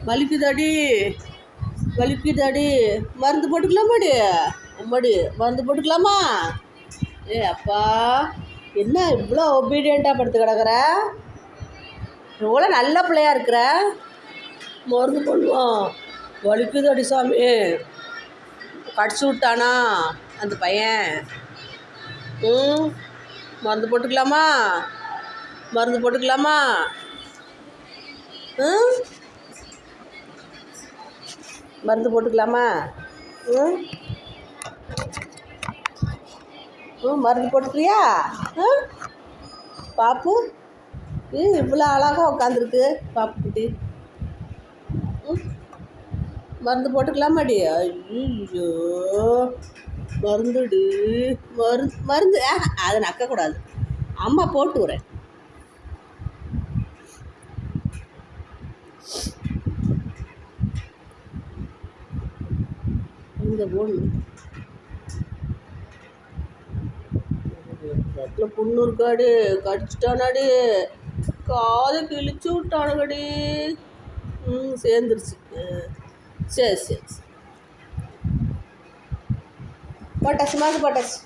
வலிக்குதாடி வலிக்குதாடி மருந்து போட்டுக்கலாமாடி அம்மாடி மருந்து போட்டுக்கலாமா? ஏ அப்பா, என்ன இவ்வளோ ஒபீடியண்ட்டாக படுத்து கிடக்குற? இவ்வளோ நல்ல பிள்ளையா இருக்கிற. மருந்து போடுவோம். வலிக்குதாடி சாமி. கடிச்சு விட்டானா அந்த பையன்? மருந்து போட்டுக்கலாமா? மருந்து போட்டுக்கலாமா? மருந்து போட்டுக்கலாமா? மருந்து போட்டுக்கிறியா? பாப்பு இவ்வளோ அழகாக உட்காந்துருக்கு பாப்பு குட்டி. மருந்து போட்டுக்கலாமாடி? ஐயோ மருந்துடி, மருந்து அதை நக்கக்கூடாது. அம்மா போட்டு வரேன். இங்கே போடணும். இடத்துல புண்ணு இருக்காடி, கடிச்சிட்டானாடி, காதை கிழிச்சு விட்டானுங்கடி. சேர்ந்துருச்சு. சரி சரி, போட்டாச்சு, மருந்து போட்டாச்சு.